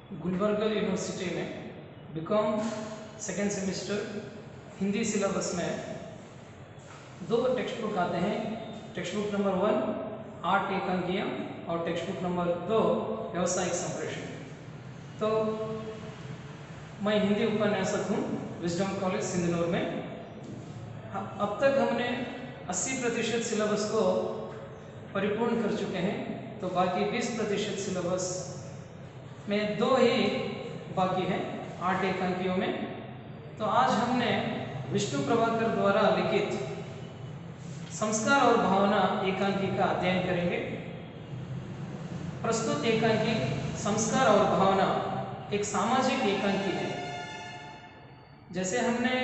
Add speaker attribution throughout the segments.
Speaker 1: Gulbarga university में BCom second semester Hindi syllabus में दो टेक्स्ट बुक आते हैं। टेक्स्ट बुक नंबर 1 8 एकांकियाँ और टेक्स्ट बुक नंबर 2 व्यावसायिक संप्रेषण। तो मैं हिंदी उपन्यासक हूँ विजडम कॉलेज सिंधनूर में। अब तक हमने 80% सिलेबस को परिपूर्ण कर चुके हैं, तो बाकी 20% सिलेबस में दो ही बाकी हैं 8 एकांकियों में। तो आज हमने विष्णु प्रभाकर द्वारा लिखित संस्कार और भावना एकांकी का अध्ययन करेंगे। प्रस्तुत एकांकी संस्कार और भावना एक सामाजिक एकांकी है। जैसे हमने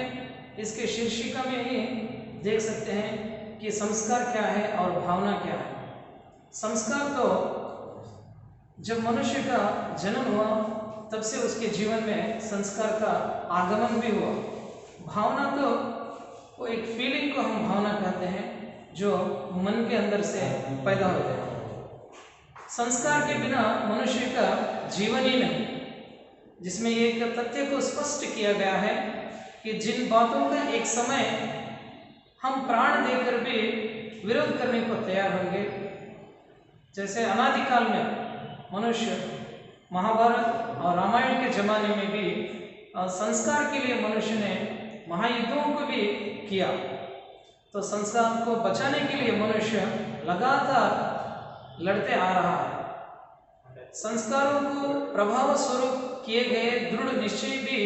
Speaker 1: इसके शीर्षिका में ही देख सकते हैं कि संस्कार क्या है और भावना क्या है। संस्कार तो जब मनुष्य का जन्म हुआ तब से उसके जीवन में संस्कार का आगमन भी हुआ। भावना तो वो एक फीलिंग को हम भावना कहते हैं जो मन के अंदर से पैदा होते हैं। संस्कार के बिना मनुष्य का जीवन ही नहीं, जिसमें एक तथ्य को स्पष्ट किया गया है कि जिन बातों का एक समय हम प्राण देकर भी विरोध करने को तैयार होंगे, जैसे अनादिकाल में मनुष्य महाभारत और रामायण के जमाने में भी संस्कार के लिए मनुष्य ने महायुद्धों को भी किया। तो संस्कार को बचाने के लिए मनुष्य लगातार लड़ते आ रहा है। संस्कारों को प्रभाव स्वरूप किए गए दृढ़ निश्चय भी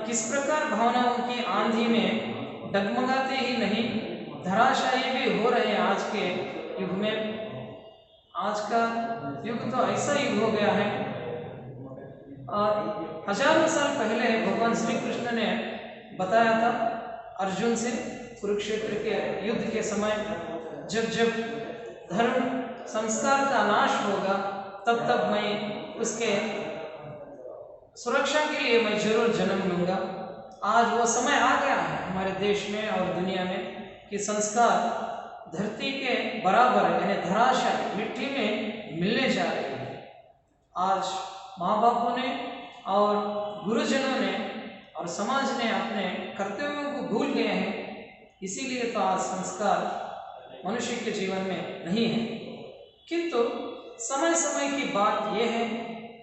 Speaker 1: किस प्रकार भावनाओं की आंधी में डगमगाते ही नहीं, धराशायी भी हो रहे हैं। आज के युग में, आज का युग तो ऐसा युग हो गया है। हजारों साल पहले भगवान श्री कृष्ण ने बताया था अर्जुन से, कुरुक्षेत्र के युद्ध के समय जब जब धर्म संस्कार का नाश होगा तब तब मैं उसके सुरक्षा के लिए मैं जरूर जन्म लूंगा। आज वो समय आ गया है हमारे देश में और दुनिया में कि संस्कार धरती के बराबर यानी धराशायी मिट्टी में मिलने जा रही है। आज माँ बापों ने और गुरुजनों ने और समाज ने अपने कर्तव्यों को भूल गए हैं। इसीलिए तो आज संस्कार मनुष्य के जीवन में नहीं है। किंतु समय समय की बात यह है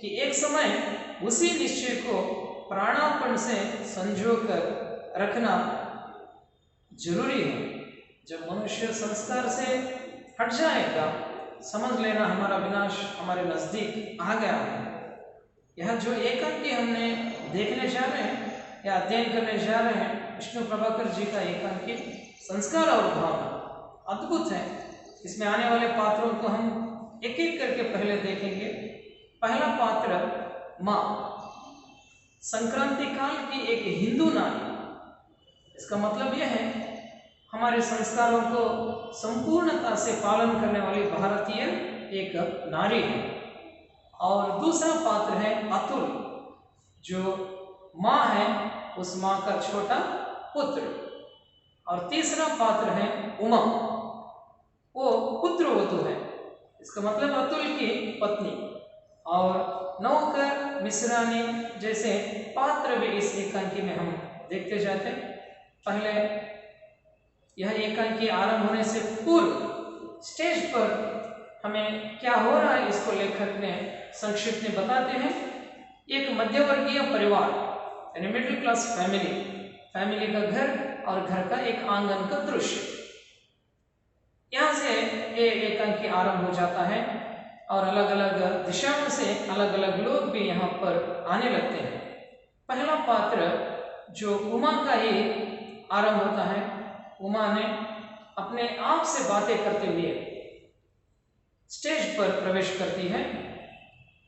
Speaker 1: कि एक समय उसी निश्चय को प्राणापन से संजो कर रखना जरूरी है। जब मनुष्य संस्कार से हट जाएगा, समझ लेना हमारा विनाश हमारे नजदीक आ गया है। यह जो एकांकी हमने देखने जा रहे हैं या अध्ययन करने जा रहे हैं, विष्णु प्रभाकर जी का एकांकी संस्कार और भावना अद्भुत है। इसमें आने वाले पात्रों को हम एक एक करके पहले देखेंगे। पहला पात्र माँ, संक्रांति काल की एक हिंदू नारी। इसका मतलब यह है हमारे संस्कारों को संपूर्णता से पालन करने वाली भारतीय एक नारी है। और दूसरा पात्र है अतुल, जो माँ है उस माँ का छोटा पुत्र। और तीसरा पात्र है उमा, वो पुत्रवधू है। इसका मतलब अतुल की पत्नी। और नौकर, मिश्रानी जैसे पात्र भी इस एकांकी में हम देखते जाते हैं। पहले यह एकांकी आरंभ होने से पूर्व स्टेज पर हमें क्या हो रहा है इसको लेखक ने संक्षिप्त में बताते हैं। एक मध्यवर्गीय परिवार यानी मिडिल क्लास फैमिली का घर और घर का एक आंगन का दृश्य, यहाँ से ये एकांकी आरंभ हो जाता है। और अलग अलग दिशाओं से अलग अलग लोग भी यहाँ पर आने लगते हैं। पहला पात्र जो उमा का ही आरंभ होता है। उमा ने अपने आप से बातें करते हुए स्टेज पर प्रवेश करती है।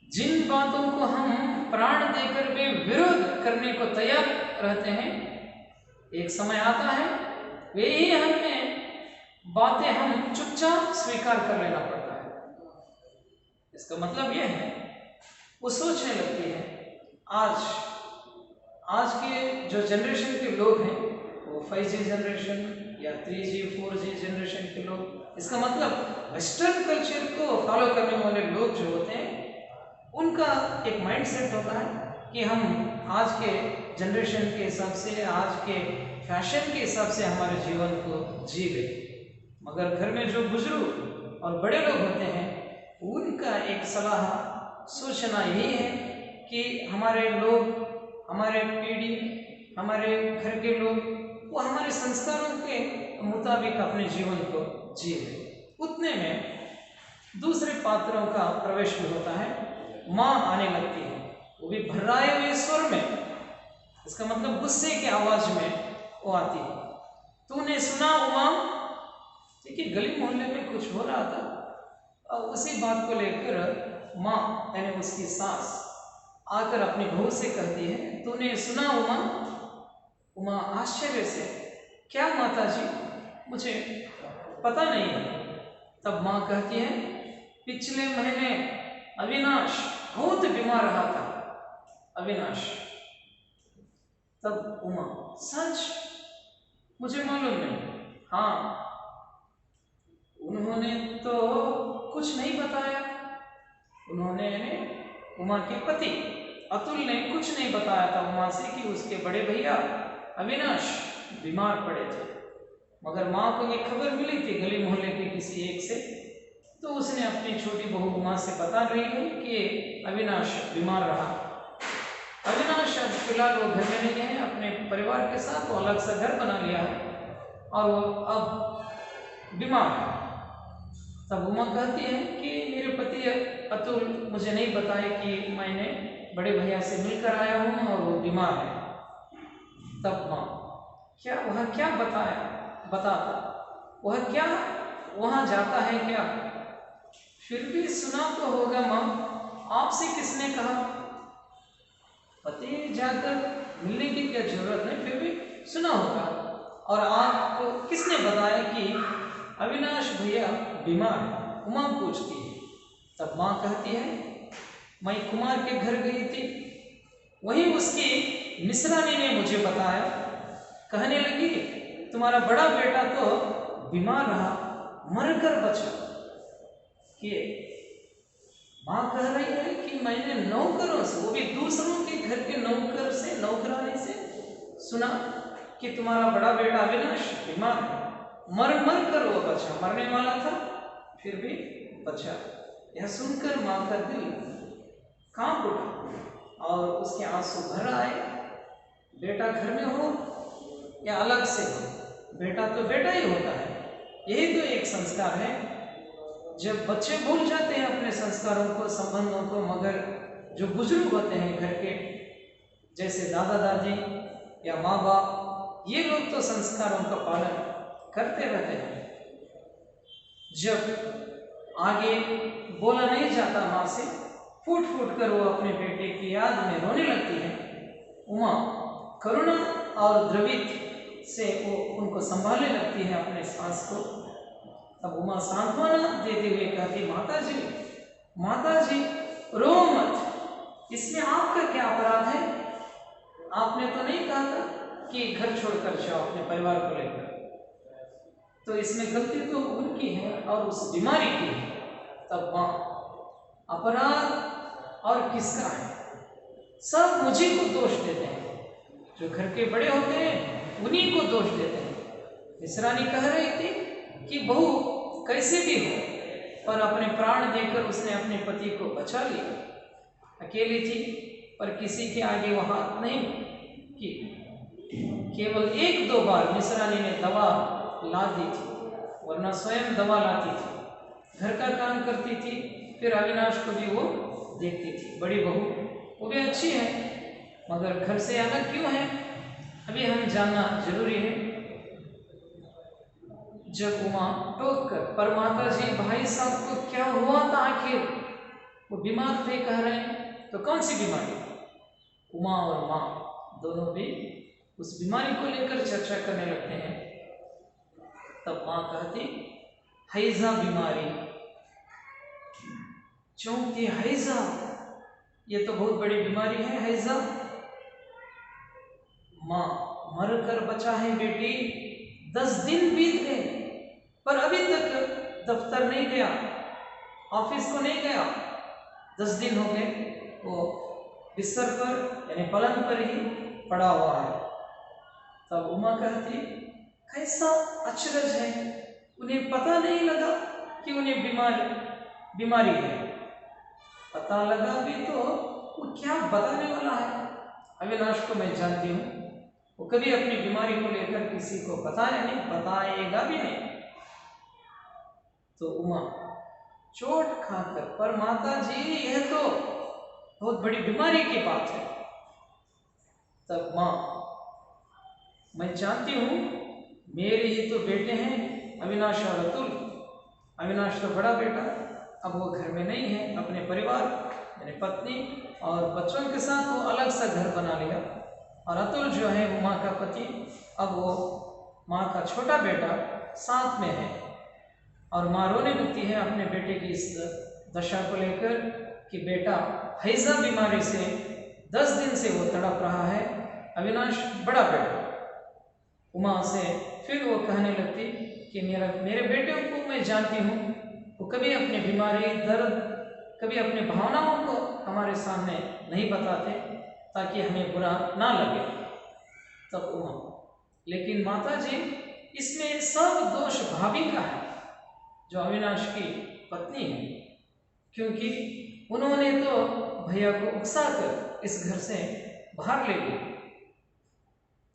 Speaker 1: जिन बातों को हम प्राण देकर भी विरोध करने को तैयार रहते हैं, एक समय आता है वे ही हमें बातें हम चुपचाप स्वीकार कर लेना पड़ता है। इसका मतलब यह है वो सोचने लगती है। आज के जो जनरेशन के लोग हैं वो 5G जनरेशन या 3G 4G जनरेशन के लोग, इसका मतलब वेस्टर्न कल्चर को फॉलो करने वाले लोग जो होते हैं उनका एक माइंडसेट होता है कि हम आज के जनरेशन के हिसाब से, आज के फैशन के हिसाब से हमारे जीवन को जीवे। मगर घर में जो बुजुर्ग और बड़े लोग होते हैं, उनका एक सलाह सूचना यही है कि हमारे लोग, हमारे पीढ़ी, हमारे घर के लोग वो हमारे संस्कारों के मुताबिक अपने जीवन को जीवे। उतने में दूसरे पात्रों का प्रवेश भी होता है। माँ आने लगती है, वो भी भर्राए हुए स्वर में, इसका मतलब गुस्से की आवाज में वो आती है। तूने सुना उमा? ठीक है, गली मोहल्ले में कुछ हो रहा था और उसी बात को लेकर माँ यानी उसकी सास आकर अपनी बहू से कहती है, तूने सुना उमा? उमा आश्चर्य से, क्या माता जी, मुझे पता नहीं है। तब माँ कहती है, पिछले महीने अविनाश बहुत बीमार रहा था। अविनाश। तब उमा, सच? मुझे मालूम नहीं। हाँ, उन्होंने तो कुछ नहीं बताया। उन्होंने उमा के पति अतुल ने कुछ नहीं बताया था उमा से कि उसके बड़े भैया अविनाश बीमार पड़े थे। मगर माँ को ये खबर मिली थी गली मोहल्ले के किसी एक से, तो उसने अपनी छोटी बहू उमा से बता रही है कि अविनाश बीमार रहा। अविनाश अब फिलहाल वो घर में नहीं है, अपने परिवार के साथ वो अलग सा घर बना लिया है और वो अब बीमार है। तब उमा कहती है कि मेरे पति अतुल मुझे नहीं बताए कि मैंने बड़े भैया से मिलकर आया हूँ और वो बीमार है। तब माँ, क्या वह क्या बताता? वह क्या वहाँ जाता है क्या? फिर भी सुना तो होगा माँ, आपसे किसने कहा? पति जाकर मिलने की क्या जरूरत नहीं, फिर भी सुना होगा। और आपको किसने बताया कि अविनाश भैया बीमार है? उमा पूछती है। तब माँ कहती है, मैं कुमार के घर गई थी, वहीं उसकी मिश्रानी ने मुझे बताया। कहने लगी, तुम्हारा बड़ा बेटा तो बीमार रहा, मरकर बचा। कि माँ कह रही है कि मैंने नौकरों से, वो भी दूसरों के घर के नौकर से, नौकरानी से सुना कि तुम्हारा बड़ा बेटा अविनाश बीमार है, मर कर वो बचा, मरने वाला था फिर भी बचा। यह सुनकर माँ का दिल कांप उठा और उसके आंसू भर आए। बेटा घर में हो या अलग से हो, बेटा तो बेटा ही होता है। यही तो एक संस्कार है। जब बच्चे भूल जाते हैं अपने संस्कारों को, संबंधों को, मगर जो बुजुर्ग होते हैं घर के, जैसे दादा दादी या माँ बाप, ये लोग तो संस्कारों का पालन करते रहते हैं। जब आगे बोला नहीं जाता माँ से, फूट फूट कर वो अपने बेटे की याद में रोने लगती है। उमा करुणा और द्रवित से वो उनको संभालने लगती है अपने सास को। तब उमा सांत्वना देते हुए कहती, माता जी रो मत, इसमें आपका क्या अपराध है? आपने तो नहीं कहा था कि घर छोड़कर जाओ अपने परिवार को लेकर, तो इसमें गलती तो उनकी है और उस बीमारी की है। तब माँ, अपराध और किसका है? सब मुझी को दोष देते हैं, जो घर के बड़े होते हैं उन्हीं को दोष देते हैं। मिश्रानी कह रही थी कि बहू कैसे भी हो पर अपने प्राण देकर उसने अपने पति को बचा लिया। अकेली थी पर किसी के आगे वो हाथ नहीं की। केवल 1-2 बार मिश्रानी ने दवा ला दी थी, वरना स्वयं दवा लाती थी, घर का काम करती थी, फिर अविनाश को भी वो देखती थी। बड़ी बहू वो भी अच्छी है, मगर घर से अलग क्यों है, अभी हम जानना जरूरी है। जब उमा टोक कर, पर माता जी भाई साहब को क्या हुआ था आखिर? वो बीमार थे कह रहे हैं, तो कौन सी बीमारी? उमा और माँ दोनों भी उस बीमारी को लेकर चर्चा करने लगते हैं। तब माँ कहती, हैजा बीमारी। चौंकती, हैजा, ये तो बहुत बड़ी बीमारी है हैजा। माँ, मर कर बचा है बेटी, 10 दिन बीत गए पर अभी तक दफ्तर नहीं गया, ऑफिस को नहीं गया, 10 दिन हो गए वो बिस्तर पर यानी पलंग पर ही पड़ा हुआ है। तब उमा कहती, कैसा अचरज है, उन्हें पता नहीं लगा कि उन्हें बीमारी है। पता लगा भी तो वो क्या बताने वाला है। अविनाश को मैं जानती हूँ, वो कभी अपनी बीमारी को लेकर किसी को बताएगा भी नहीं। तो उमा चोट खाकर, पर माता जी यह तो बहुत बड़ी बीमारी की बात है। तब माँ, मैं जानती हूँ, मेरे ही तो बेटे हैं अविनाश और अतुल। अविनाश तो बड़ा बेटा, अब वो घर में नहीं है, अपने परिवार यानी पत्नी और बच्चों के साथ वो अलग सा घर बना लिया। और अतुल जो है वो माँ का पति, अब वो माँ का छोटा बेटा साथ में है। और माँ रोने लगती है अपने बेटे की इस दशा को लेकर कि बेटा हैजा बीमारी से 10 दिन से वो तड़प रहा है, अविनाश बड़ा बेटा। उमा से फिर वो कहने लगती कि मेरे बेटे को मैं जानती हूँ, वो कभी अपनी बीमारी, दर्द, कभी अपने भावनाओं को हमारे सामने नहीं बताते ताकि हमें बुरा ना लगे। तब उमा, लेकिन माता जी इसमें सब दोष भाभी का है, जो अविनाश की पत्नी है, क्योंकि उन्होंने तो भैया को उकसाकर इस घर से बाहर ले गई।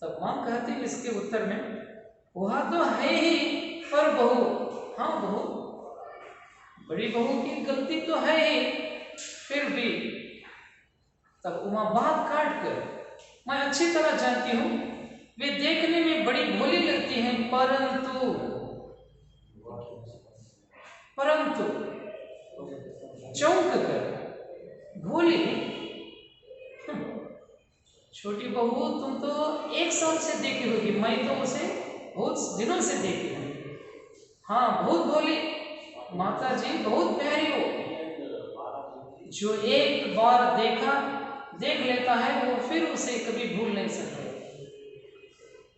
Speaker 1: तब माँ कहती इसके उत्तर में, वह तो है ही, पर बहू, हाँ बहू, बड़ी बहू की गलती तो है ही, फिर भी। तब उमा बात काट कर, मैं अच्छी तरह जानती हूँ वे देखने में बड़ी भोली लगती हैं, परंतु चौंक कर भोली। छोटी बहू, तुम तो 1 साल से देखी होगी, मैं तो उसे बहुत दिनों से देखी हूँ। हाँ, बहुत भोली माता जी, बहुत प्यारी हो। जो एक बार देख लेता है वो फिर उसे कभी भूल नहीं सकता।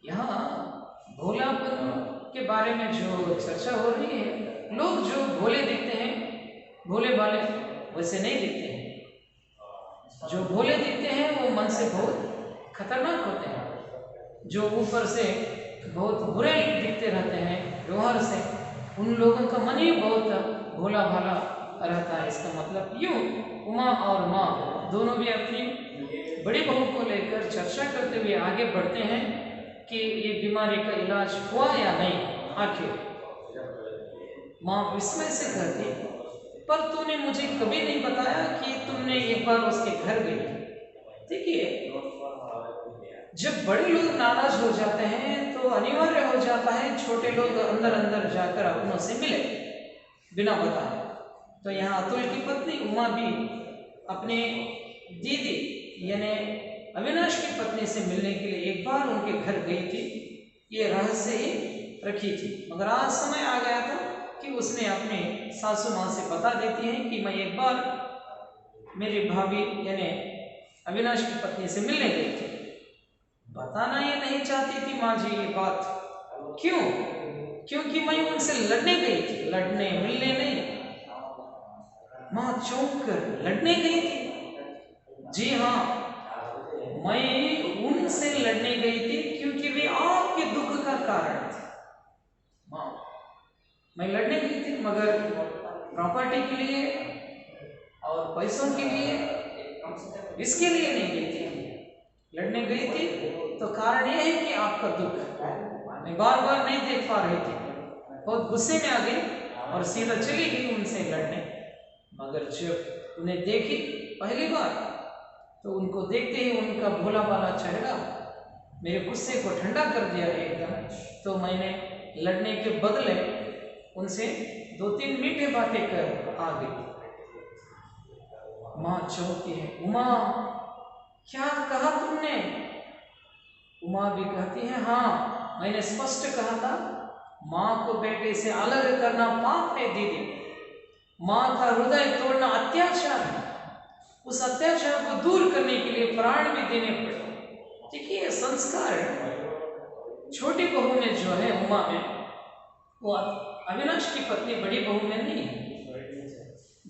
Speaker 1: यहाँ भोलापन के बारे में जो चर्चा हो रही है, लोग जो भोले दिखते हैं, भोले भाले वैसे नहीं दिखते हैं। जो भोले दिखते हैं वो मन से बहुत खतरनाक होते हैं। जो ऊपर से बहुत बुरे दिखते रहते हैं व्यवहार से, उन लोगों का मन ही बहुत भोला भाला रहता है। इसका मतलब यूँ उमा और माँ दोनों भी अपनी बड़ी बहू को लेकर चर्चा करते हुए आगे बढ़ते हैं कि ये बीमारी का इलाज हुआ या नहीं। आखिर माँ विस्मय से कहती, पर तूने मुझे कभी नहीं बताया कि तुमने एक बार उसके घर गई। देखिए, जब बड़े लोग नाराज हो जाते हैं तो अनिवार्य हो जाता है छोटे लोग अंदर अंदर जाकर अपनों से मिले बिना बताए। तो यहाँ अतुल की पत्नी उमा भी अपने दीदी यानी अविनाश की पत्नी से मिलने के लिए एक बार उनके घर गई थी। ये रहस्य ही रखी थी, मगर आज समय आ गया था कि उसने अपने सासू माँ से बता देती है कि मैं एक बार मेरी भाभी यानी अविनाश की पत्नी से मिलने गई थी। बताना ये नहीं चाहती थी माँ जी ये बात। क्यों? क्योंकि मैं उनसे लड़ने गई थी, लड़ने मिलने नहीं। माँ चौंक कर, लड़ने गई थी? जी हाँ, मैं उनसे लड़ने गई थी क्योंकि वे आपके दुख का कारण थे। माँ, मैं लड़ने गई थी मगर प्रॉपर्टी के लिए और पैसों के लिए, इसके लिए नहीं गई थी। लड़ने गई थी तो कारण यह है कि आपका दुख मैं बार बार नहीं देख पा रही थी। बहुत गुस्से में आ गई और सीधा चली गई उनसे लड़ने। मगर जब उन्हें देखी पहली बार तो उनको देखते ही उनका भोला भाला चेहरा मेरे गुस्से को ठंडा कर दिया एकदम। तो मैंने लड़ने के बदले उनसे 2-3 मीठे बातें कर आ गई। माँ चौंकती है, उमा क्या कहा तुमने? उमा भी कहती है, हाँ मैंने स्पष्ट कहा था, माँ को बेटे से अलग करना पाप है दीदी। माँ का हृदय तोड़ना अत्याचार है। उस अत्याचार को दूर करने के लिए प्राण भी देने पड़े। देखिए, संस्कार छोटी बहू में जो है उमा में, वो अविनाश की पत्नी बड़ी बहू में नहीं है।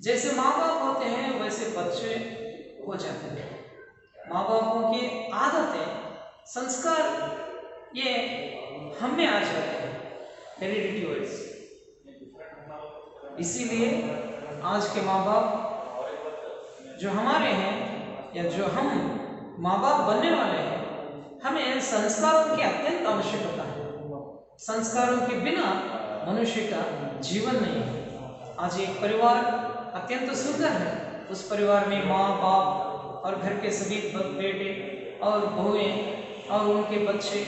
Speaker 1: जैसे माँ बाप होते हैं वैसे बच्चे हो जाते हैं। माँ बापों की आदतें, संस्कार ये हम में आ जाते हैं, हेरिडिटी वाइज। इसीलिए आज के माँ बाप जो हमारे हैं या जो हम माँ बाप बनने वाले हैं, हमें संस्कारों की अत्यंत आवश्यकता है। संस्कारों के बिना मनुष्य का जीवन नहीं है। आज एक परिवार अत्यंत सुंदर है, उस परिवार में माँ बाप और घर के सभी बेटे और बहुएं और उनके बच्चे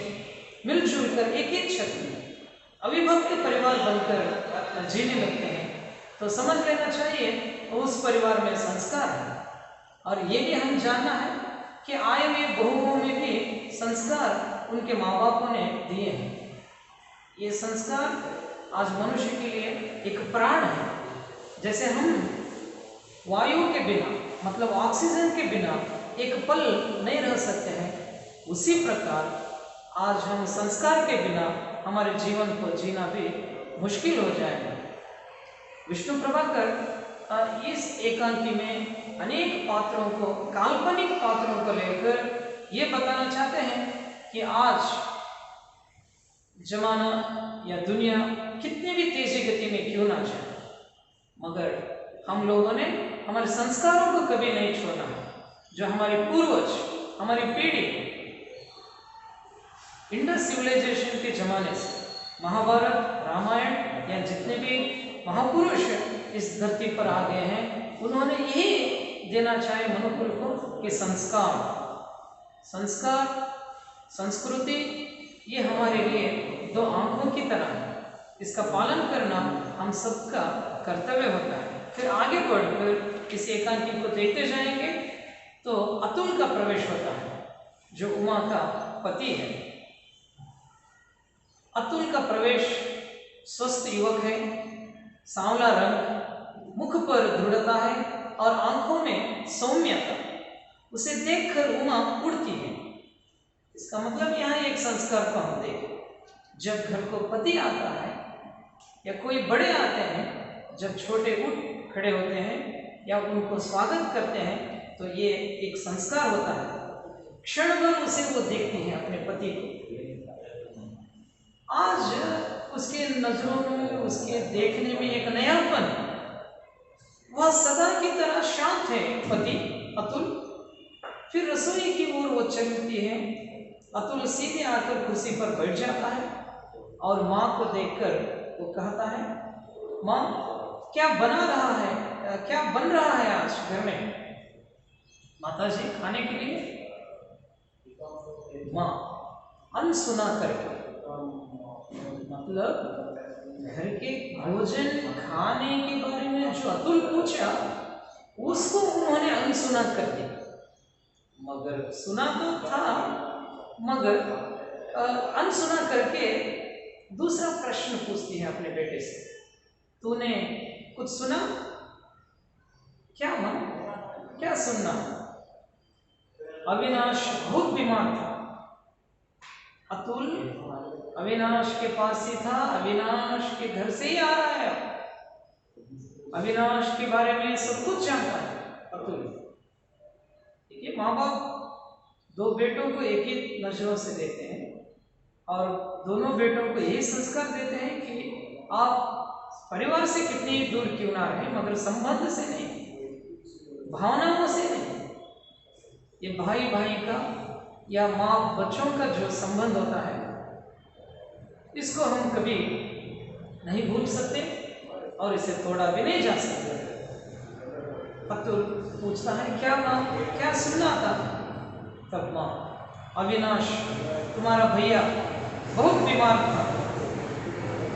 Speaker 1: मिलजुल कर एक एक छत में अविभक्त परिवार बनकर जीने लगते हैं, तो समझ लेना चाहिए उस परिवार में संस्कार है। और ये भी हम जानना है कि आए हुए बहुओं में भी संस्कार उनके माँ बापों ने दिए हैं। ये संस्कार आज मनुष्य के लिए एक प्राण है। जैसे हम वायु के बिना, मतलब ऑक्सीजन के बिना एक पल नहीं रह सकते हैं, उसी प्रकार आज हम संस्कार के बिना हमारे जीवन को जीना भी मुश्किल हो जाएगा। विष्णु प्रभाकर इस एकांकी में अनेक पात्रों को, काल्पनिक पात्रों को लेकर ये बताना चाहते हैं कि आज जमाना या दुनिया कितनी भी तेजी गति में क्यों ना जाए, मगर हम लोगों ने हमारे संस्कारों को कभी नहीं छोड़ा है। जो हमारे पूर्वज, हमारी पीढ़ी इंडस सिविलाइजेशन के जमाने से, महाभारत, रामायण या जितने भी महापुरुष इस धरती पर आ गए हैं, उन्होंने यही देना चाहे मनुकुल को कि संस्कार, संस्कृति ये हमारे लिए दो आंखों की तरह है। इसका पालन करना हम सबका कर्तव्य होता है। फिर आगे बढ़कर इस एकांकी को देखते जाएंगे तो अतुल का प्रवेश होता है, जो उमा का पति है। अतुल का प्रवेश स्वस्थ युवक है, सांवला रंग, मुख पर दृढ़ता है और आंखों में सौम्यता। उसे देखकर उमा उड़ती है। इसका मतलब यहाँ एक संस्कार को हम देखें, जब घर को पति आता है या कोई बड़े आते हैं, जब छोटे उठ खड़े होते हैं या उनको स्वागत करते हैं, तो ये एक संस्कार होता है। क्षण भर उसे वो देखती हैं अपने पति को। आज उसके नजरों में, उसके देखने में एक नयापन, वह सदा की तरह शांत है पति अतुल। फिर रसोई की ओर वो चलती है। अतुल सीधे आकर कुर्सी पर बैठ जाता है और माँ को देखकर वो कहता है, माँ क्या बना रहा है, क्या बन रहा है आज घर में? माता जी खाने के लिए। माँ अनसुना करके, मतलब घर के भोजन खाने के बारे में जो अतुल पूछा, उसको उन्होंने अनसुना कर दिया। मगर सुना तो था, मगर अनसुना करके दूसरा प्रश्न पूछती है अपने बेटे से, तूने कुछ सुना क्या? मां क्या सुनना? अविनाश बहुत बीमार था। अतुल अविनाश के पास ही था, अविनाश के घर से ही आ रहा है, अविनाश के बारे में सब कुछ जानता है अतुल। देखिए, माँ बाप दो बेटों को एक ही नजरों से देखते हैं और दोनों बेटों को यही संस्कार देते हैं कि आप परिवार से कितनी दूर क्यों ना रहे, मगर संबंध से नहीं, भावनाओं से नहीं। ये भाई भाई का या माँ बच्चों का जो संबंध होता है, इसको हम कभी नहीं भूल सकते और इसे तोड़ा भी नहीं जा सकते। अतुल पूछता है, क्या माँ क्या सुनना था? तब माँ, अविनाश तुम्हारा भैया बहुत बीमार था।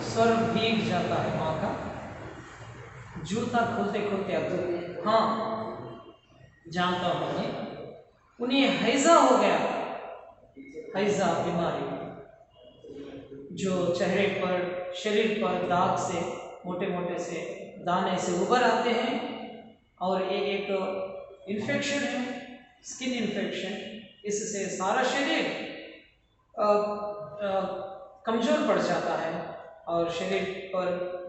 Speaker 1: स्वर भीग जाता है माँ का। जूता खोलते खोलते अतुल, हाँ जानता हूँ मैं, उन्हें हैजा हो गया। हैजा बीमारी जो चेहरे पर, शरीर पर दाग से, मोटे मोटे से दाने से उभर आते हैं और एक इन्फेक्शन है, स्किन इन्फेक्शन। इससे सारा शरीर कमजोर पड़ जाता है और शरीर पर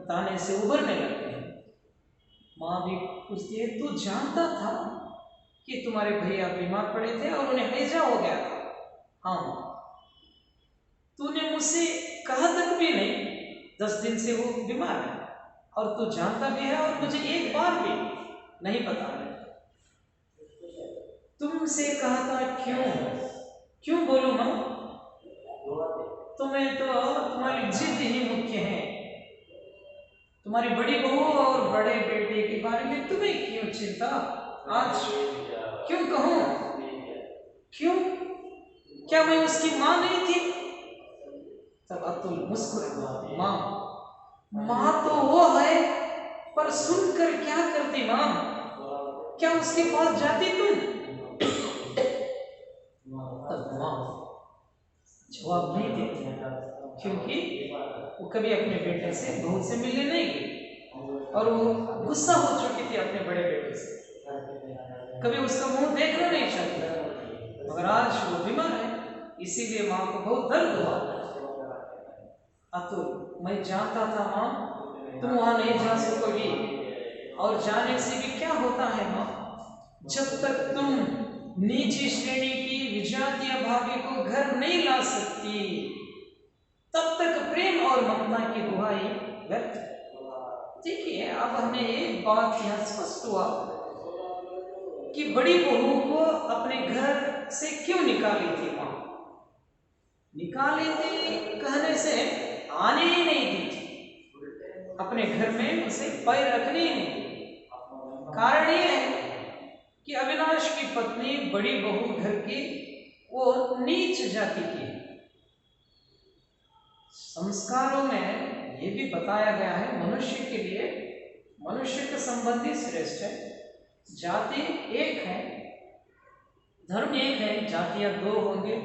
Speaker 1: दाने से उभरने लगते हैं। माँ भी पूछती है, तू जानता था कि तुम्हारे भैया बीमार पड़े थे और उन्हें हैजा हो गया था? हाँ माँ। तूने मुझसे कहा तक भी नहीं 10 दिन से वो बीमार है, और तू जानता भी है और मुझे एक बार भी नहीं बता रहे। तुमसे कहा था क्यों बोलूं माँ? तुम्हें तो तुम्हारी जिद ही मुख्य है। तुम्हारी बड़ी बहू और बड़े बेटे के बारे में तुम्हें क्यों चिंता? आज क्यों कहूं? क्यों? क्या मैं उसकी माँ नहीं थी? तब अतुल मुस्कुरा, माँ तो वो है, पर सुनकर क्या करती माँ? क्या उसके पास जाती तुम? तब माँ जवाब नहीं देती, क्योंकि वो कभी अपने बेटे से बहू से मिलने नहीं गई, और वो गुस्सा हो चुकी थी अपने बड़े बेटे से, कभी उसका मुंह देखना नहीं चाहती। मगर आज वो बीमार है, इसीलिए माँ को बहुत दर्द हुआ। अतुल, मैं जानता था माँ तुम वहां नहीं जा सकोगी, और जाने से भी क्या होता है माँ? जब तक तुम नीची श्रेणी की विजातीय भाभी को घर नहीं ला सकती, तब तक प्रेम और ममता की दुहाई व्यर्थ। देखिए, अब हमें एक बात यहाँ स्पष्ट हुआ कि बड़ी बहू को अपने घर से क्यों निकाली थी माँ। निकाली थी कहने से आने ही नहीं दी थी, अपने घर में उसे पैर रखने ही नहीं दी। कारण यह है कि अविनाश की पत्नी बड़ी बहू घर की वो नीच जाति की है। संस्कारों में ये भी बताया गया है, मनुष्य के लिए मनुष्य के संबंधी श्रेष्ठ है, जाति एक है, धर्म एक है, जातियां दो होंगे,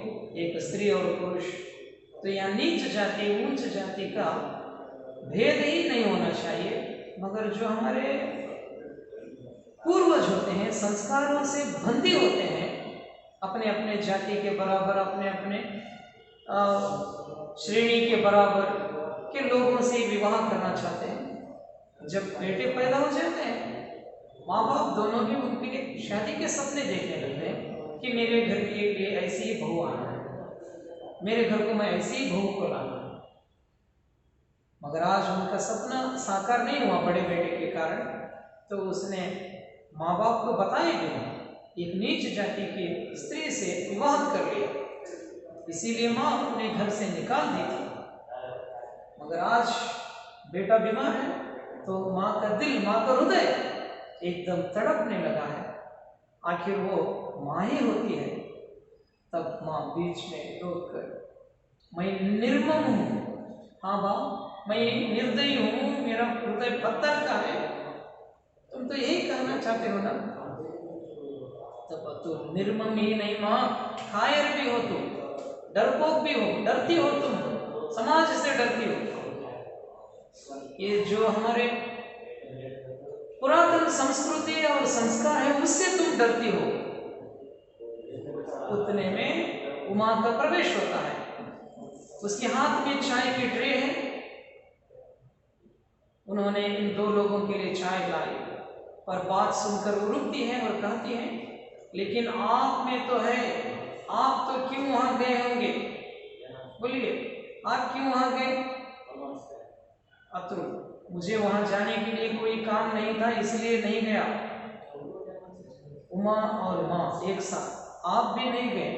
Speaker 1: एक स्त्री और पुरुष। तो यहाँ नीच जाति ऊंच जाति का भेद ही नहीं होना चाहिए। मगर जो हमारे पूर्वज होते हैं, संस्कारों से बंधे होते हैं, अपने अपने जाति के बराबर, अपने अपने श्रेणी के बराबर के लोगों से विवाह करना चाहते हैं। जब बेटे पैदा हो जाते हैं, माँ बाप दोनों भी उनके लिए शादी के सपने देखने लगते हैं कि मेरे घर के लिए ऐसी ही बहू आना है, मेरे घर को मैं ऐसी ही बहू को लाना है। मगर आज उनका सपना साकार नहीं हुआ बड़े बेटे के कारण, तो उसने माँ बाप को बताए बिना एक नीच जाति की स्त्री से विवाह कर लिया, इसीलिए माँ अपने घर से निकाल दी थी। मगर आज बेटा बीमार है, तो माँ का दिल, माँ का हृदय एकदम तड़पने लगा है। आखिर वो माँ ही होती है। तब माँ बीच में रोककर, मैं निर्मम हूँ, हाँ माँ मैं निर्दयी हूँ, मेरा हृदय पत्थर का है, तुम तो यही कहना चाहते हो ना? तब तुम निर्मम ही नहीं माँ, कायर भी हो तुम, डरपोक भी हो, डरती हो तुम, समाज से डरती हो। ये जो हमारे पुरातन संस्कृति और संस्कार है, उससे तुम डरती हो। उतने में उमा का प्रवेश होता है, उसके हाथ में चाय की ट्रे है। उन्होंने इन दो लोगों के लिए चाय लाई, और बात सुनकर वो रुकती है और कहती है, लेकिन आप में तो है, आप तो क्यों वहां गए होंगे? बोलिए, आप क्यों वहां गए? अतुल, मुझे वहां जाने के लिए कोई काम नहीं था, इसलिए नहीं गया। उमा और माँ एक साथ, आप भी नहीं गए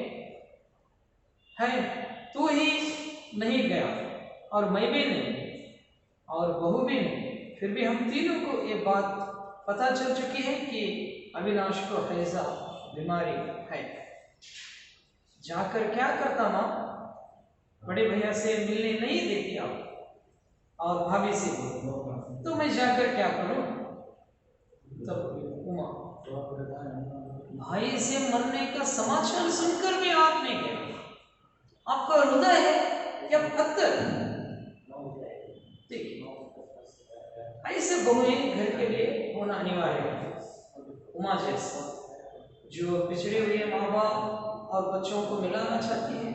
Speaker 1: हैं, तू ही नहीं गया, और मैं भी नहीं, और बहू भी नहीं। फिर भी हम तीनों को ये बात पता चल चुकी है कि अविनाश को हैजा बीमारी है। जाकर क्या करता माँ? बड़े भैया से मिलने नहीं देती आप, और भाभी से भी, तो मैं जाकर क्या करूं? तब उमा, भाई से मरने का समाचार सुनकर भी आप नहीं गए, आपका हृदय है या पत्थर? ऐसे बहुएं घर के लिए होना अनिवार्य है। उमा जैसे जो पिछड़े हुए माँ बाप और बच्चों को मिलाना चाहती है,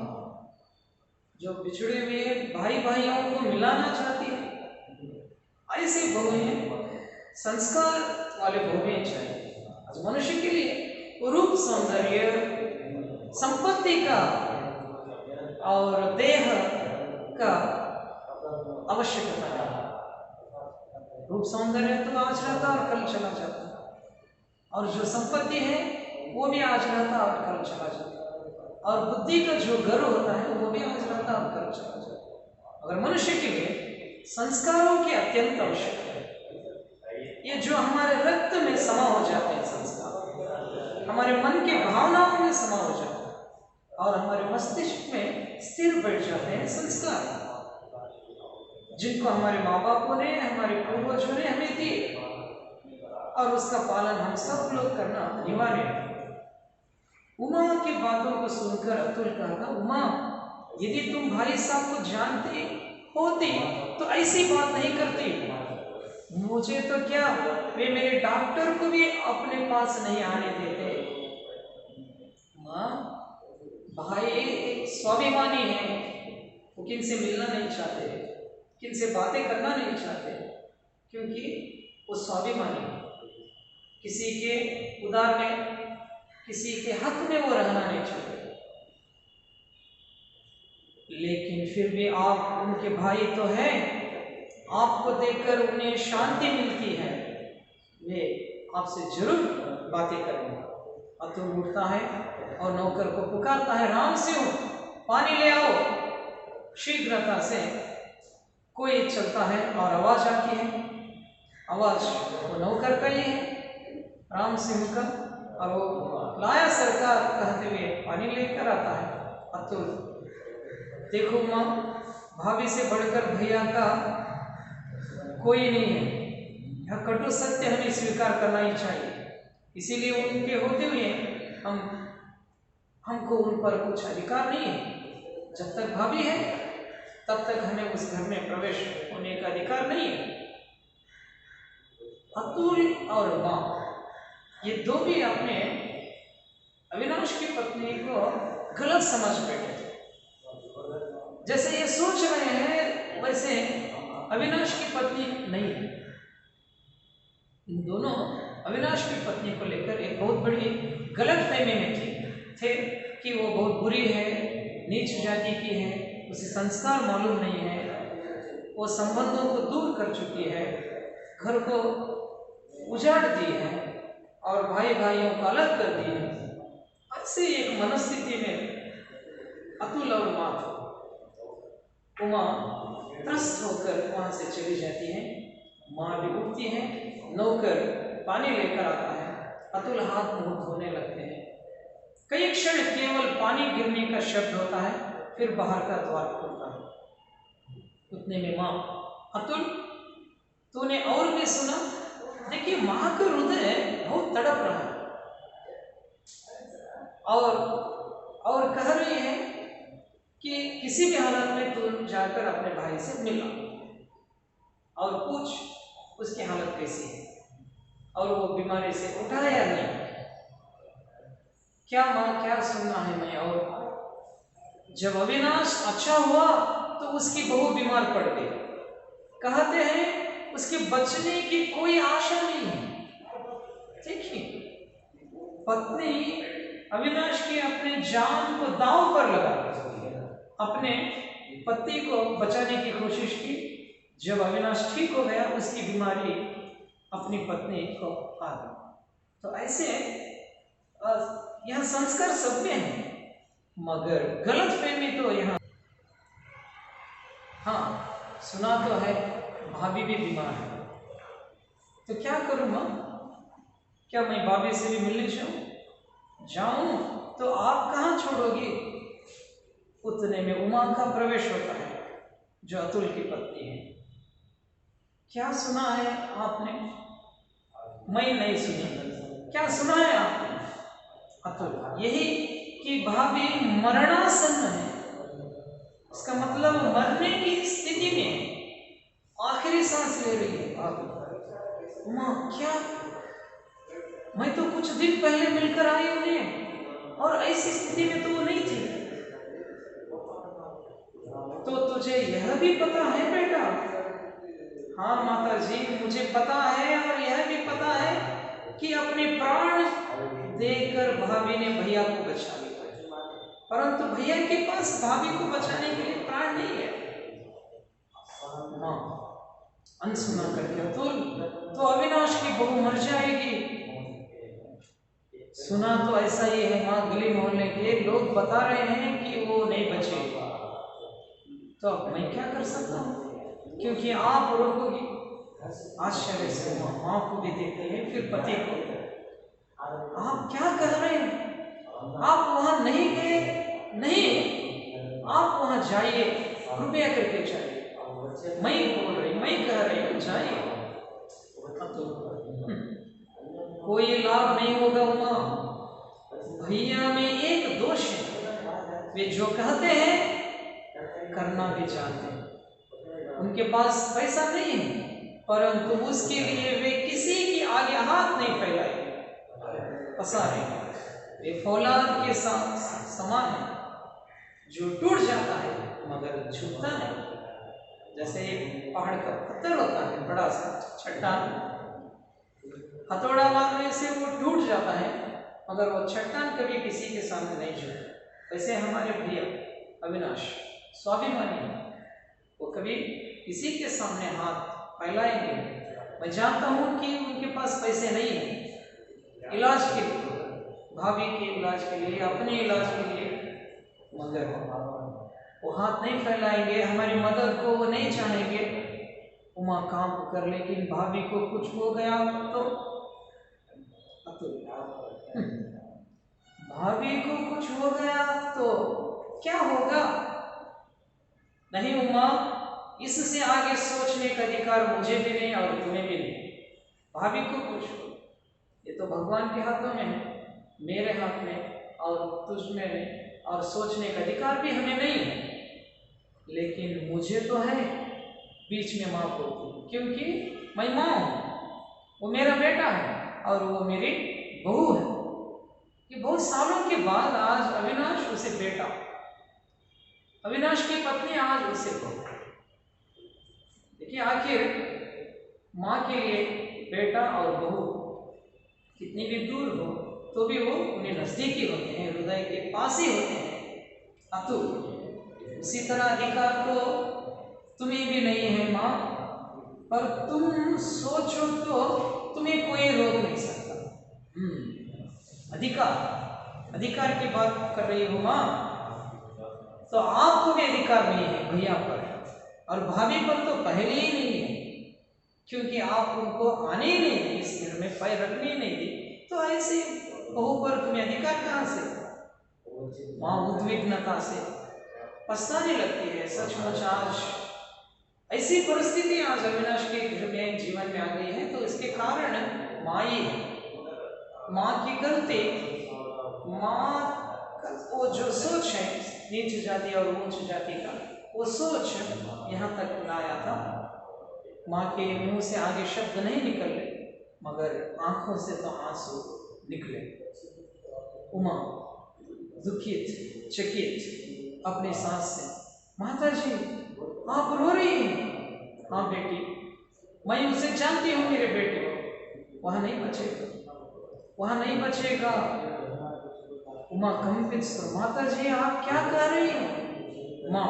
Speaker 1: जो बिछड़े हुए भाई भाइयों को मिलाना चाहती है, ऐसे बहुएं संस्कार वाले भोगे चाहिए। आज मनुष्य के लिए रूप सौंदर्य, संपत्ति का और देह का आवश्यकता है। रूप सौंदर्य तो आज रहता और कल चला जाता, और जो संपत्ति है वो भी आज रहता और कल चला जाता, और बुद्धि का जो गर्व होता है वो भी आज रहता और कल चला जाता। अगर मनुष्य के लिए संस्कारों की अत्यंत आवश्यकता है, ये जो हमारे रक्त में समा हो जाते हैं संस्कार, हमारे मन की भावनाओं में समा हो जाते हैं और हमारे मस्तिष्क में स्थिर बैठ जाते हैं संस्कार, जिनको हमारे माँ बापों ने, हमारे पूर्वजों ने हमें दिए, और उसका पालन हम सब लोग करना अनिवार्य है। उमा की बातों को सुनकर अतुल कहा, उमा यदि तुम भाई साहब को जानती होती तो ऐसी बात नहीं करती। मुझे तो क्या, वे मेरे डॉक्टर को भी अपने पास नहीं आने देते। माँ, भाई एक स्वाभिमानी है, वो किनसे मिलना नहीं चाहते, किनसे बातें करना नहीं चाहते, क्योंकि वो स्वाभिमानी है। किसी के उदार में, किसी के हक में वो रहना नहीं चाहते। लेकिन फिर भी आप उनके भाई तो हैं, आपको देखकर उन्हें शांति मिलती है, वे आपसे जरूर बातें करेंगे। अतुल उठता है और नौकर को पुकारता है, राम सिंह पानी ले आओ। शीघ्रता से कोई चलता है और आवाज आती है। आवाज वो नौकर का ही है, राम सिंह का, और वो लाया सरकार कहते हुए पानी लेकर आता है। अतुल, देखो माँ, भाभी से बढ़कर भैया का कोई नहीं है, यह कटु सत्य हमें स्वीकार करना ही चाहिए। इसीलिए उनके होते हुए हमको उन पर कुछ अधिकार नहीं है। जब तक भाभी है तब तक हमें उस घर में प्रवेश होने का अधिकार नहीं है। अतुल और माँ, ये दो भी अपने अविनाश की पत्नी को गलत समझ बैठे थे। जैसे ये सोच रहे हैं वैसे अविनाश की पत्नी नहीं है। इन दोनों अविनाश की पत्नी को लेकर एक बहुत बड़ी गलतफहमी में थे कि वो बहुत बुरी है, नीच जाति की है, उसे संस्कार मालूम नहीं है, वो संबंधों को दूर कर चुकी है, घर को उजाड़ दी है और भाई भाइयों को अलग कर दी है। ऐसे एक मनस्थिति में अतुल और माँ, उमा त्रस्त होकर वहां से चली जाती है। माँ भी उठती है, नौकर पानी लेकर आता है। अतुल हाथ मुंह धोने लगते हैं। कई क्षण केवल पानी गिरने का शब्द होता है, फिर बाहर का द्वार खुलता है। उतने में माँ, अतुल तूने और भी सुना? देखिए, माँ का हृदय बहुत तड़प रहा है और कह रही है कि किसी भी हालत में तू जाकर अपने भाई से मिला और पूछ उसकी हालत कैसी है और वो बीमारी से उठा या नहीं। क्या माँ, क्या सुनना है मैं? और जब अविनाश अच्छा हुआ तो उसकी बहू बीमार पड़ गई। कहते हैं उसके बचने की कोई आशा नहीं है। देखिए, पत्नी अविनाश की अपने जान को दांव पर लगा अपने पति को बचाने की कोशिश की। जब अविनाश ठीक हो गया, उसकी बीमारी अपनी पत्नी को आ गई। तो ऐसे यह संस्कार सब में है, मगर गलतफहमी तो यहाँ। हाँ, सुना तो है भाभी भी बीमार है, तो क्या करूँ माँ? क्या मैं भाभी से भी मिलने जाऊं तो आप कहाँ छोड़ोगी? उतने में उमा का प्रवेश होता है, जो अतुल की पत्नी है। क्या सुना है आपने? मैं नहीं सुनी। क्या सुना है आपने? अतुल, यही कि भाभी मरणासन्न है। इसका मतलब मरने की स्थिति में आखिरी सांस ले रही है भाभी। उमा, क्या? मैं तो कुछ दिन पहले मिलकर आई उन्हें और ऐसी स्थिति में तो वो नहीं थी। तो तुझे यह भी पता है बेटा? हाँ माता जी, मुझे पता है और यह कि अपने प्राण देकर भाभी ने भैया को बचा लिया, परंतु भैया के पास भाभी को बचाने के लिए प्राण नहीं है। हाँ, अनसुना करके तो अविनाश की बहू मर जाएगी। सुना तो ऐसा ही है, माँ गली मोहल्ले के लोग बता रहे हैं कि वो नहीं बचेगी। तो अब मैं क्या कर सकता हूँ, क्योंकि आप रोकोगी। आश्चर्य से माँ को भी देखते हैं, फिर पति को। आप क्या कर रहे हैं? आप वहां नहीं गए? नहीं, आप वहां जाइए, कृपया करके जाइए। मैं बोल रही, मैं कह रही हूँ जाइए। तो कोई लाभ नहीं होगा उमा। भैया में एक दोष है, वे जो कहते हैं करना भी चाहते हैं। उनके पास पैसा नहीं है, परंतु उसके लिए वे किसी के आगे हाथ नहीं फैलाएंगे, पसारेंगे। वे फौलाद के साथ समान है, जो टूट जाता है मगर झुकता नहीं। जैसे एक पहाड़ का पत्थर होता है, बड़ा सा चट्टान, हथौड़ा मारने से वो टूट जाता है, मगर वो चट्टान कभी किसी के सामने नहीं झुकता। वैसे हमारे भैया अविनाश स्वाभिमानी है, वो कभी किसी के सामने हाथ फैलाएंगे। मैं जानता हूँ कि उनके पास पैसे नहीं है इलाज के लिए, भाभी के इलाज के लिए, अपने इलाज के लिए, मगर वो हाथ नहीं फैलाएंगे, हमारी मदद को वो नहीं चाहेंगे। उमा काम कर, लेकिन भाभी को कुछ हो गया तो भाभी को कुछ हो गया तो क्या होगा? नहीं उमा, इससे आगे सोचने का अधिकार मुझे भी नहीं और तुम्हें भी नहीं। भाभी को कुछ हो, ये तो भगवान के हाथों में है, मेरे हाथ में और तुझ में नहीं, और सोचने का अधिकार भी हमें नहीं है। लेकिन मुझे तो है बीच में माँ बोलती, क्योंकि मैं माँ हूँ, वो मेरा बेटा है और वो मेरी बहू है। कि बहुत सालों के बाद आज अविनाश उसे बेटा, अविनाश की पत्नी आज उसे बहू। देखिए, आखिर माँ के लिए बेटा और बहू कितनी भी दूर हो तो भी वो उन्हें नजदीकी होते हैं, हृदय के पास ही होते हैं। अतुल उसी तरह अधिकार तो तुम्हें भी नहीं है माँ, पर तुम सोचो तो तुम्हें कोई रोक नहीं सकता। अधिकार की बात कर रही हो माँ, तो आपको भी अधिकार नहीं है भैया पर, और भाभी पर तो पहले ही नहीं है, क्योंकि आप उनको आने ही नहीं दी, इस घर में पैर रखने ही नहीं दी। तो ऐसे बहू पर तुम्हें अधिकार कहाँ से? माँ उद्विग्नता से पछताने लगती है। सचमुच आज ऐसी परिस्थिति आज अविनाश के घर में जीवन में आ गई है, तो इसके कारण माँ ही है। माँ की गलती, माँ वो जो सोच है नीच जाति और ऊंच जाति का, वो सोच यहाँ तक लाया था। माँ के मुंह से आगे शब्द नहीं निकले, मगर आंखों से तो आंसू निकले। उमा दुखित चकित अपने सास से, माता जी आप रो रही हैं? हाँ बेटी, मैं उसे जानती हूँ, मेरे बेटे को वह नहीं बचेगा, वह नहीं बचेगा। उमा कंपित स्वर, माता जी आप क्या कह रही हो? माँ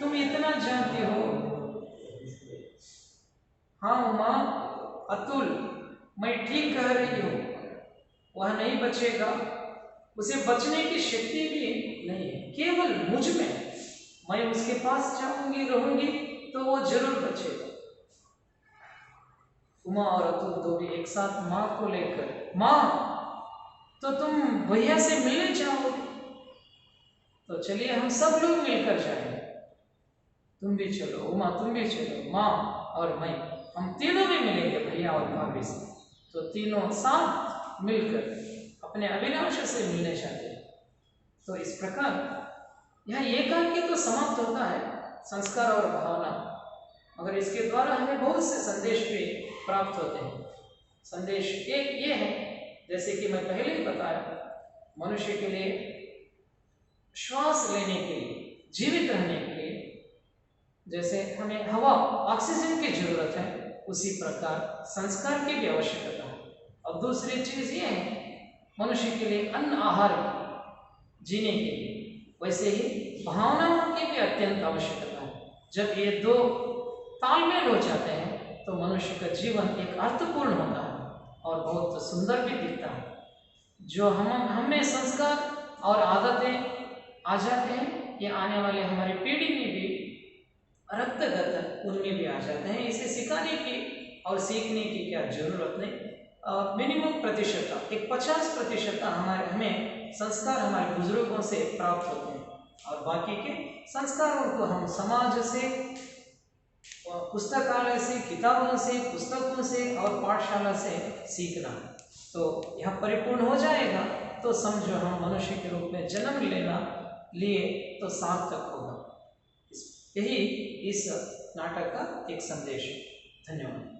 Speaker 1: तुम इतना जानती हो। हाँ उमा, अतुल मैं ठीक कह रही हूँ, वह नहीं बचेगा, उसे बचने की शक्ति भी नहीं है, केवल मुझ में। मैं उसके पास जाऊंगी, रहूंगी तो वो जरूर बचेगा। उमा और अतुल तो भी एक साथ माँ को लेकर, माँ तो तुम भैया से मिलने चाहोगे? तो चलिए हम सब लोग मिलकर जाएंगे, तुम भी चलो उमा, तुम भी चलो, माँ और मैं, हम तीनों भी मिलेंगे भैया और भाभी से। तो तीनों साथ मिलकर अपने अविनाश से मिलने चाहते हैं। तो इस प्रकार यहाँ एकांकी तो समाप्त होता है, संस्कार और भावना, मगर इसके द्वारा हमें बहुत से संदेश भी प्राप्त होते हैं। संदेश एक ये है, जैसे कि मैं पहले ही बताया, मनुष्य के लिए श्वास लेने के लिए, जीवित रहने के लिए जैसे हमें हवा ऑक्सीजन की जरूरत है, उसी प्रकार संस्कार की भी आवश्यकता है। और दूसरी चीज ये है मनुष्य के लिए अन्न आहार जीने के लिए, वैसे ही भावनाओं की भी अत्यंत आवश्यकता है। जब ये दो तालमेल हो जाते हैं तो मनुष्य का जीवन एक अर्थपूर्ण होता है और बहुत सुंदर भी दिखता है। जो हमें संस्कार और आदतें आ जाते हैं, ये आने वाले हमारी पीढ़ी में भी रक्तगत उनमें भी आ जाते हैं। इसे सिखाने की और सीखने की क्या जरूरत नहीं। मिनिमम प्रतिशत एक 50% हमें संस्कार हमारे बुजुर्गों से प्राप्त होते हैं और बाकी के संस्कारों को हम समाज से, पुस्तकालय से, किताबों से, पुस्तकों से और पाठशाला से सीखना। तो यह परिपूर्ण हो जाएगा तो समझो हम मनुष्य के रूप में जन्म लिए तो सार्थक होगा। यही इस नाटक का एक संदेश है। धन्यवाद।